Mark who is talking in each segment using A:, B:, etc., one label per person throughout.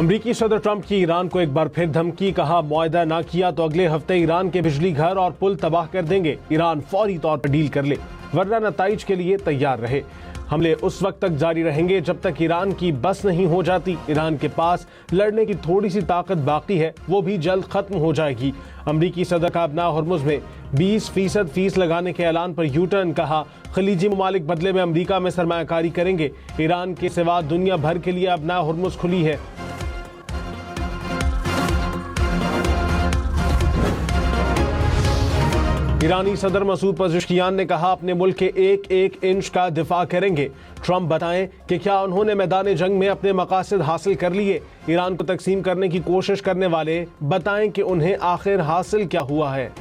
A: अमरीकी सदर ट्रंप की ईरान को एक बार फिर धमकी, कहा मुआहदा ना किया तो अगले हफ्ते ईरान के बिजली घर और पुल तबाह कर देंगे। ईरान फौरी तौर पर डील कर ले वरना नताइज के लिए तैयार रहे। हमले उस वक्त तक जारी रहेंगे जब तक ईरान की बस नहीं हो जाती। ईरान के पास लड़ने की थोड़ी सी ताकत बाकी है, वो भी जल्द खत्म हो जाएगी। अमरीकी सदर का अपना हॉर्मुज में 20% फीस लगाने के ऐलान पर यू टर्न, कहा खलीजी ममालिक बदले में अमरीका में सरमायाकारी करेंगे। ईरान के सिवा दुनिया भर के लिए अपना हॉर्मुज खुली है। ईरानी सदर मसूद पज़ेश्कियान ने कहा अपने मुल्क के एक एक इंच का दिफा करेंगे। ट्रंप बताएं कि क्या उन्होंने मैदान जंग में अपने मकासद हासिल कर लिए। ईरान को तकसीम करने की कोशिश करने वाले बताएं कि उन्हें आखिर हासिल क्या हुआ है।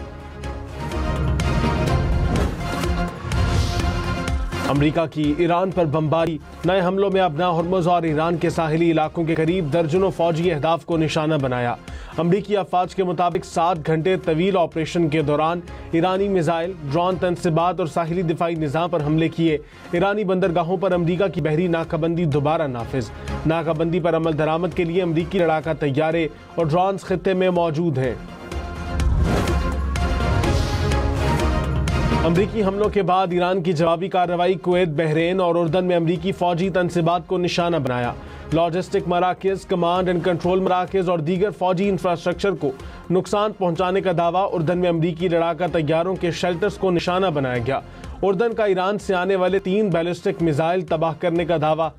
A: अमेरिका की ईरान पर बमबारी, नए हमलों में अपना हॉर्मुज और ईरान के साहिली इलाकों के करीब दर्जनों फौजी अहदाफ को निशाना बनाया। अमरीकी अफवाज के मुताबिक 7 घंटे तवील ऑपरेशन के दौरान ईरानी मिसाइल, ड्रोन, तनसीबात और साहिली दिफाई निज़ाम पर हमले किए। ईरानी बंदरगाहों पर अमरीका की बहरी नाकाबंदी दोबारा नाफिज। नाकाबंदी पर अमल दरामद के लिए अमरीकी लड़ाका तैयारे और ड्रोन खित्ते में मौजूद हैं। अमरीकी हमलों के बाद ईरान की जवाबी कार्रवाई कुवैत, बहरीन और उर्दन में अमरीकी फौजी तनसीबात को निशाना बनाया। लॉजिस्टिक मराकज़, कमांड एंड कंट्रोल मराकज़ और दीगर फौजी इंफ्रास्ट्रक्चर को नुकसान पहुंचाने का दावा। उर्दन में अमरीकी लड़ाका तैयारों के शेल्टर्स को निशाना बनाया गया। उर्दन का ईरान से आने वाले 3 बैलिस्टिक मिसाइल तबाह करने का दावा।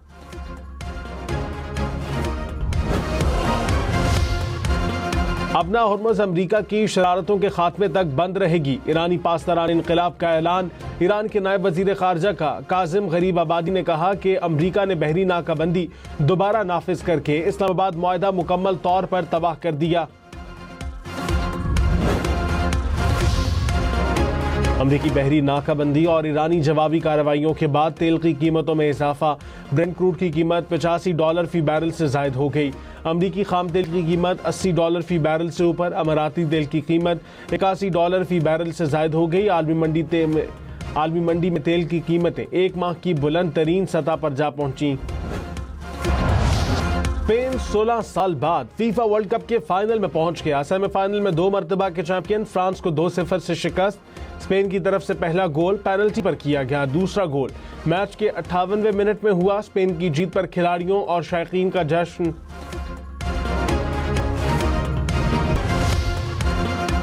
A: अपना हॉर्मुज अमरीका की शरारतों के खात्मे तक बंद रहेगी। ईरानी पासदारान इनकलाब का ऐलान। ईरान के नायब वजीर खारजा का काजिम गरीब आबादी ने कहा कि अमरीका ने बहरी नाकाबंदी दोबारा नाफिज करके इस्लामाबाद मुआहदा मुकम्मल तौर पर तबाह कर दिया। अमरीकी बहरी नाकाबंदी और ईरानी जवाबी कार्रवाइयों के बाद तेल की कीमतों में इजाफा। ब्रेंट क्रूड की कीमत $85 फी बैरल से जायद हो गई। अमरीकी खाम तेल की कीमत $80 फी बैरल से ऊपर। अमाराती तेल की कीमत $81 फी बैरल से जायद हो गई। आलमी मंडी में तेल की कीमतें एक माह की बुलंद तरीन सतह पर जा पहुंची। स्पेन 16 साल बाद फीफा वर्ल्ड कप के फाइनल में पहुंच गया। सेमीफाइनल में 2 मरतबा के चैंपियन फ्रांस को 2-0 से शिकस्त। स्पेन की तरफ से पहला गोल पेनल्टी पर किया गया। दूसरा गोल मैच के 58वें मिनट में हुआ। स्पेन की जीत पर खिलाड़ियों और शायकीन का जश्न।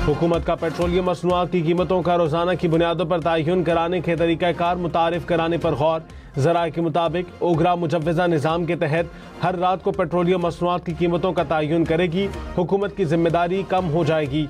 A: हुकूमत का पेट्रोलियम मसनूआत की कीमतों का रोजाना की बुनियादों पर तयन कराने के तरीक़ाकार मुतारिफ कराने पर गौर। ज़राए के मुताबिक ओगरा मुजव्वज़ा निज़ाम के तहत हर रात को पेट्रोलियम मसनूआत की कीमतों का तयन करेगी। हुकूमत की जिम्मेदारी कम हो जाएगी।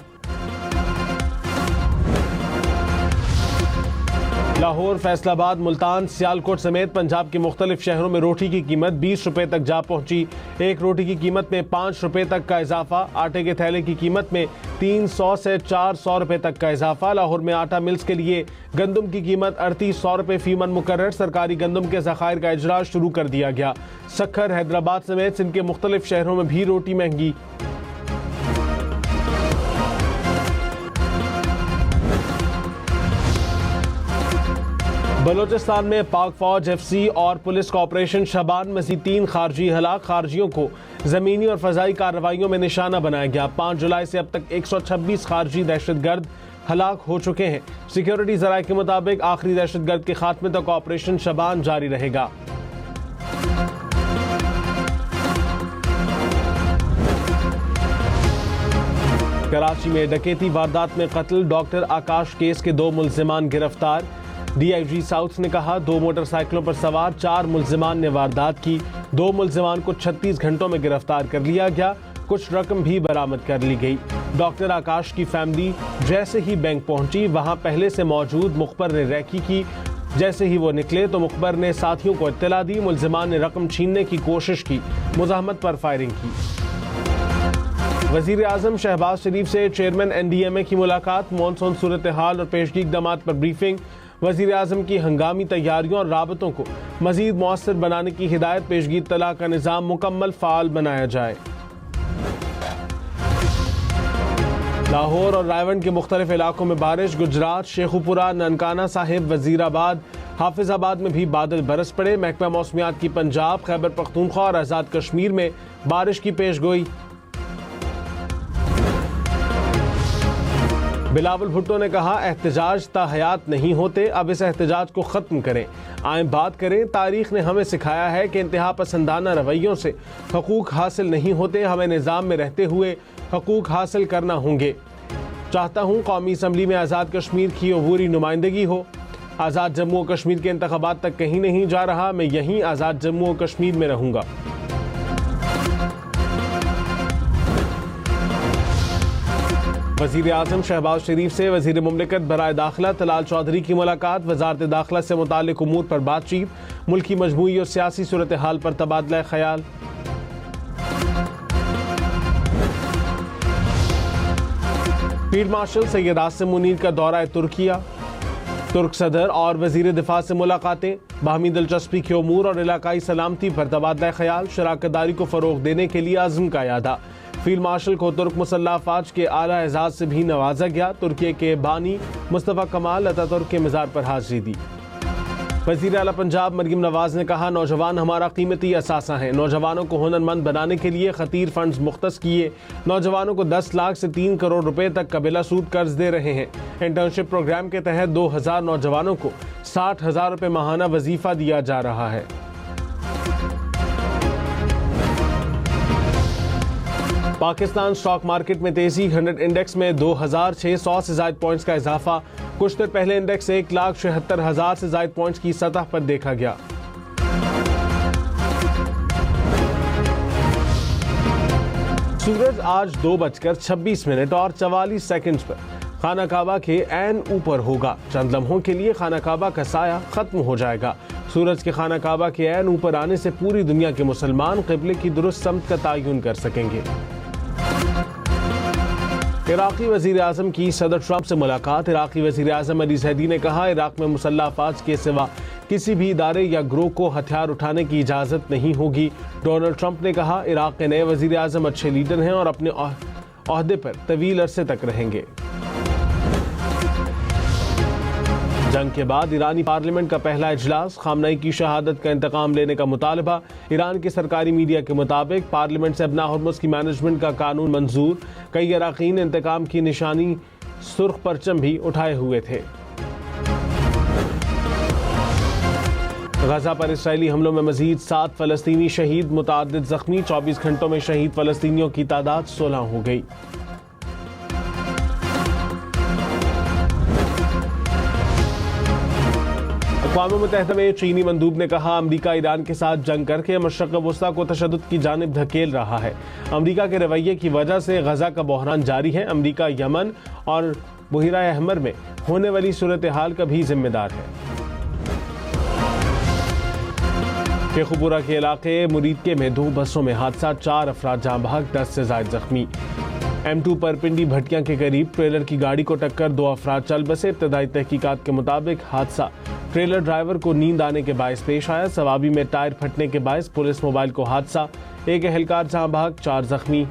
A: लाहौर, फैसलाबाद, मुल्तान, सियालकोट समेत पंजाब के मुख्तलिफ शहरों में रोटी की कीमत 20 रुपए तक जा पहुंची। एक रोटी की कीमत में 5 रुपए तक का इजाफा। आटे के थैले की कीमत में 300 से 400 रुपए तक का इजाफा। लाहौर में आटा मिल्स के लिए गंदम की कीमत 3800 रुपए फी मन मुकर्रर। सरकारी गंदम के ज़खायर का इजरा शुरू कर दिया गया। सक्खर, हैदराबाद समेत सिंध के मुख्तलिफ शहरों में भी रोटी महंगी। बलोचिस्तान में पाक फौज, FC और पुलिस का ऑपरेशन शबान। मज़ीद 3 खारजी हलाक। खारजियों को ज़मीनी और फ़ज़ाई कार्रवाइयों में निशाना बनाया गया। 5 जुलाई से अब तक 126 खारजी दहशतगर्द हलाक हो चुके हैं। सिक्योरिटी ज़राए के मुताबिक आखिरी दहशतगर्द के खात्मे तक ऑपरेशन शबान जारी रहेगा। कराची में डकैती वारदात में कत्ल। डॉक्टर आकाश केस के 2 मुल्जिमान गिरफ्तार। DIG साउथ ने कहा 2 मोटरसाइकिलों पर सवार 4 मुल्जिमान ने वारदात की। 2 मुल्जिमान को 36 घंटों में गिरफ्तार कर लिया गया। कुछ रकम भी बरामद कर ली गई। डॉक्टर आकाश की फैमिली जैसे ही बैंक पहुंची, वहां पहले से मौजूद मुखबर ने रैकी की। जैसे ही वो निकले तो मुखबर ने साथियों को इत्तला दी। मुल्जिमान ने रकम छीनने की कोशिश की, मुज़ाहमत पर फायरिंग की। वज़ीर आज़म शहबाज शरीफ से चेयरमैन NDMA की मुलाकात। मॉनसून सूरत हाल और पेशगी इक़दामात पर ब्रीफिंग। वज़ीर आज़म की हंगामी तैयारियों और राबतों को मज़ीद मौसर बनाने की हिदायत। पेशगी इत्तला का निज़ाम मुकम्मल फ़ाल बनाया जाए। लाहौर और रायवंड के मुख्तलिफ इलाकों में बारिश। गुजरात, शेखुपुरा, ननकाना साहिब, वज़ीराबाद, हाफिजाबाद में भी बादल बरस पड़े। महकमा मौसमियात की पंजाब, खैबर पख्तूनख्वा और आज़ाद कश्मीर में बारिश की पेशगोई। बिलावल भुट्टो ने कहा, एहतजाज ताहयात नहीं होते, अब इस एहतजाज को ख़त्म करें। आए बात करें, तारीख ने हमें सिखाया है कि इंतहा पसंदाना रवैयों से हकूक़ हासिल नहीं होते। हमें निज़ाम में रहते हुए हकूक़ हासिल करना होंगे। चाहता हूँ कौमी असम्बली में आज़ाद कश्मीर की अबूरी नुमाइंदगी हो। आज़ाद जम्मू और कश्मीर के इंतखाबात तक कहीं नहीं जा रहा, मैं यहीं आज़ाद जम्मू और कश्मीर में रहूँगा। वज़ीर आज़म शहबाज शरीफ से वज़ीर मुमलिकत बराए दाखिला तलाल चौधरी की मुलाकात। वज़ारत दाखिला से मुताल्लिक़ उमूर पर बातचीत। मुल्की मजमूई और सियासी सूरत हाल पर तबादला ख्याल। फील्ड मार्शल सैयद आसिम मुनीर का दौरा तुर्किया। तुर्क सदर और वज़ीर दिफा से मुलाकातें। बाहमी दिलचस्पी के उमूर और इलाकाई सलामती पर तबादला ख्याल। शराकतदारी को फ़रोग़ देने के लिए आज़म का यादा। फील्ड मार्शल को तुर्क मुसल्लह अफ़वाज के आला एजाज़ से भी नवाजा गया। तुर्की के बानी मुस्तफ़ा कमाल अतातुर्क के मज़ार पर हाज़िरी दी। वज़ीर आला पंजाब मरियम नवाज ने कहा, नौजवान हमारा कीमती असासा हैं। नौजवानों को हुनरमंद बनाने के लिए खतीर फंड्स मुख्तस किए। नौजवानों को 10 लाख से 3 करोड़ रुपए तक का बिला सूद कर्ज दे रहे हैं। इंटर्नशिप प्रोग्राम के तहत 2000 नौजवानों को 60,000 रुपए माहाना वजीफा दिया जा रहा है। पाकिस्तान स्टॉक मार्केट में तेजी। 100 इंडेक्स में 2600 से ज़ायद पॉइंट्स का इजाफा। कुछ देर पहले इंडेक्स 1,76,000 से ज़ायद पॉइंट्स की सतह पर देखा गया। सूरज आज 2:26 और 44 सेकंड्स पर खाना काबा के ऐन ऊपर होगा। चंद लम्हों के लिए खाना काबा का साया खत्म हो जाएगा। सूरज के खाना काबा के ऐन ऊपर आने से पूरी दुनिया के मुसलमान क़िबले की दुरुस्त समत का तयन कर सकेंगे। इराक़ी वज़ीर आज़म की सदर ट्रंप से मुलाकात। इराक़ी वज़ीर आज़म अली ज़ैदी ने कहा, इराक़ में मुसल्लह अफ़वाज के सिवा किसी भी इदारे या ग्रोह को हथियार उठाने की इजाज़त नहीं होगी। डोनाल्ड ट्रंप ने कहा, इराक़ के नए वज़ीर आज़म अच्छे लीडर हैं और अपने ओहदे पर तवील अरसे तक रहेंगे। जंग के बाद ईरानी पार्लियामेंट का पहला इजलास। खामनई की शहादत का इंतकाम लेने का मुतालबा। ईरान के सरकारी मीडिया के मुताबिक पार्लियामेंट से अबना हुर्मुज़ की मैनेजमेंट का कानून मंजूर। कई अराकीन इंतकाम की निशानी सुर्ख परचम भी उठाए हुए थे। गजा पर इसराइली हमलों में मजीद 7 फ़लस्तीनी शहीद, मुतअद्दिद जख्मी। 24 घंटों में शहीद फ़लस्तीनियों की तादाद 16 हो गई। अक़वाम मुत्तहिदा में चीनी मंदूब ने कहा, अमरीका ईरान के साथ जंग करके मशरक़ वस्ता को तशद्दुद की जानिब धकेल रहा है। अमरीका के रवैये की वजह से गजा का बहरान जारी है। अमरीका यमन और बहिरा अहमर में होने वाली सूरत हाल का भी जिम्मेदार है। शेखुपुरा के इलाके मुरीदके में 2 बसों में हादसा। 4 अफराद जाँ बहक, 10 से ज़ायद जख्मी। M2 पर पिंडी भटिया के करीब ट्रेलर की गाड़ी को टक्कर, 2 अफराद चल बसे। इब्तदाई तहकीकात के मुताबिक हादसा ट्रेलर ड्राइवर को नींद आने के बायस पेश आया। सवाबी में टायर फटने के बायस पुलिस मोबाइल को हादसा। एक एहलकार जहाँ बहक, 4 जख्मी।